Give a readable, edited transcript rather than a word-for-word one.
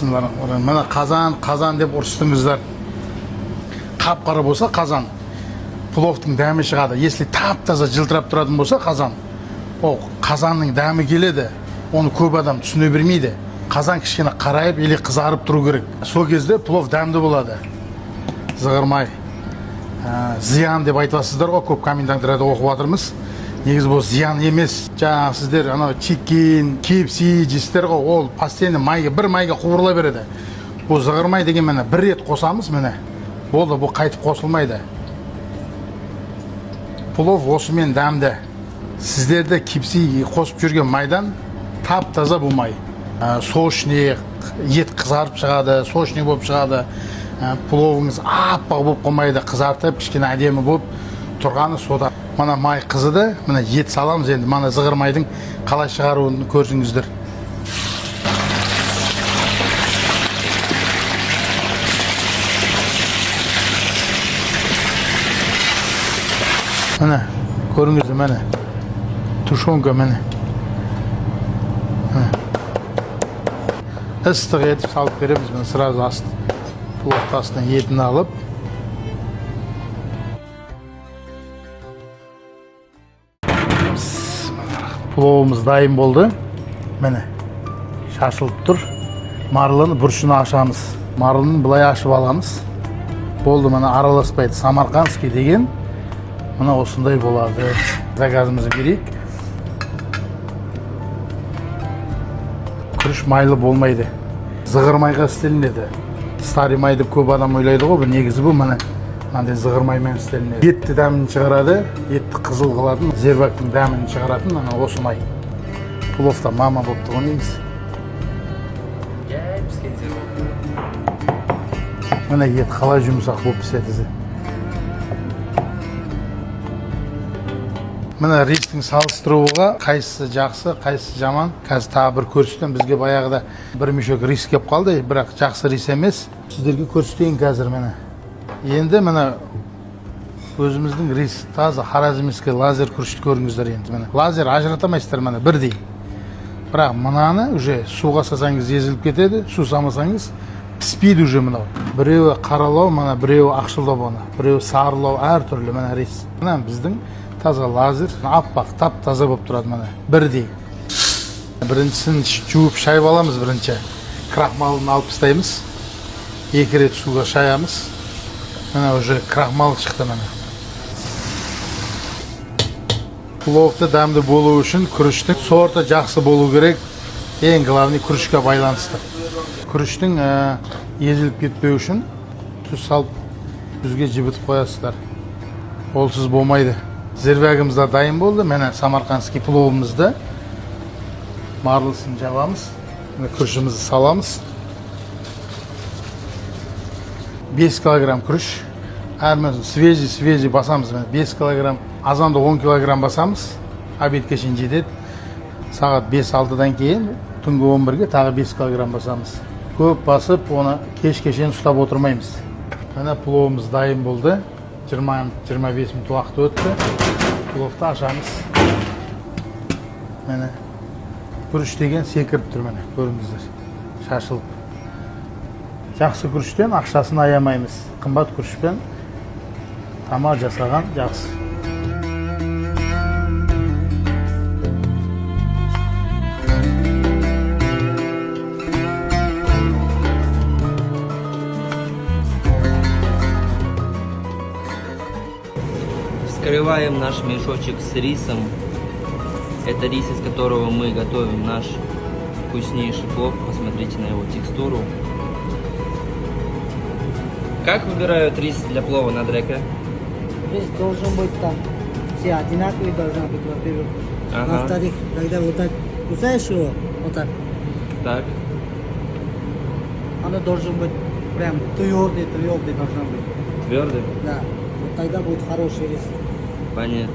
Bismillah. Mana qazan deb ұрыстыңыздар. Қап-қара болса қазан, пловтың дәмі шығады. Если тап-таза жылтырап тұратын болса қазан, ол қазанның дәмі келеді. Оны көп адам түсіне бермейді. Қазан кішкене қарайып или қызарып тұру керек. Сол кезде плов дәмді болады. Зығырмай. Зиян деп айтасыздар ғой, көп комментаторларда оқып жатырмыз. Негізі бұл зиян емес. Жаңағы сіздер анау чикен, KFC жейсіздер ғой, ол постоянно бір майға қуырыла береді. Бұл зығырмай деген міне бір рет қосамыз, міне. Болды, бұл қайтып қосылмайды. Плов осымен дәмді. Сіздерді KFC қосып жүрген майдан тап-таза бұл май. Сочный, ет қызарып шығады, сочный болып шығады. Пловыңыз аппақ болып қоймайды, қызартып, кішкене әдемі болып тұрғаны сода. Мана май қызыды, мына ет саламыз енді. Мана зығырмайдың қалай шығаруын көрсіңіздер. Міне, көріңіздер, міне. Тушонка, міне. Ыстық етіп салып береміз, міне сразу асты. Плов астынан етін алып. Пловымыз дайын болды. Міне, шашылып тұр. Марлыны бұрышына ашамыз. Марлыны былай ашып аламыз. Болды, міне араласпайды. Самарқандский деген. Мына осындай болады. Заказымызды берейік. Күріш майлы болмайды. Зығырмайға істелінеді. Старый май деп көп адам ойлайды ғой, негізі бұл міне мынандай зығырмаймен істелінеді. Етті дәмін шығарады, етті қызыл қылатын, зервактың дәмін шығаратын мына осы май. Пловта мама болып тұғын дейміз. Міне ет қалай жұмсақ болып піседі. Міне рistің салыстыруға қайсысы жақсы, қайсысы жаман. Қазір тағы бір көрсетем. Бізге баяғыда бір мешок рис кеп қалды, бірақ жақсы рис емес. Сіздерге көрсетейін қазір міне. Енді міне өзіміздің рис таза Харазмский лазер күрішті көріңіздер енді міне. Лазер ажыратамайсыздар міне бірдей. Бірақ мынаны уже суға салсаңыз езіліп кетеді, су салмасаңыз піспейді уже мынау. Біреуі қаралау, міне біреуі ақшылдау оны, біреуі сарылау әртүрлі міне рис. Міне біздің таза лазер, аппақ, тап-таза болып тұрады міне. Бірдей. Біріншісін жуып шайып аламыз бірінші. Крахмалын алып тастаймыз. 2 рет суға шаямыз. Міне уже крахмал шықты міне. Пловты дәмді болу үшін күріштің сорты жақсы болу керек. Ең главный күрішке байланысты. Күріштің езіліп кетпеу үшін тұз салып тұзге жібітіп қоясыздар. Олсыз болмайды. Зервагымыз да дайын болды. Міне самарқандский пловымызды марлысын жабамыз. Күрішімізді саламыз. 5 килограмм күріш. Әрмен свежий басамыз. 5 килограмм, азанда 10 килограмм басамыз. Обедке шейін жетеді. Сағат 5-6-дан кейін түнгі 11-ге тағы 5 килограмм басамыз. Көп басып, оны кешке шейін ұстап отырмаймыз. Міне пловымыз дайын болды. 20-25 минут уақыт өтті. Пловты ашамыз. Міне күріш деген секіріп тұр міне, көріңіздер. Шашылып. Жақсы күріштен ақшасын аямаймыз. Қымбат күрішпен тамақ жасаған жақсы. Вскрываем наш мешочек с рисом. Это рис, из которого мы готовим наш вкуснейший плов. Посмотрите на его текстуру. Как выбирают рис для плова на Дреке? Рис должен быть там, все одинаковые должны быть, во-первых. Ага. Во-вторых, когда вот так кусаешь его, вот так, Так. оно должен быть прям твердый должен быть. Твердый? Да. Вот тогда будет хороший рис. Понятно.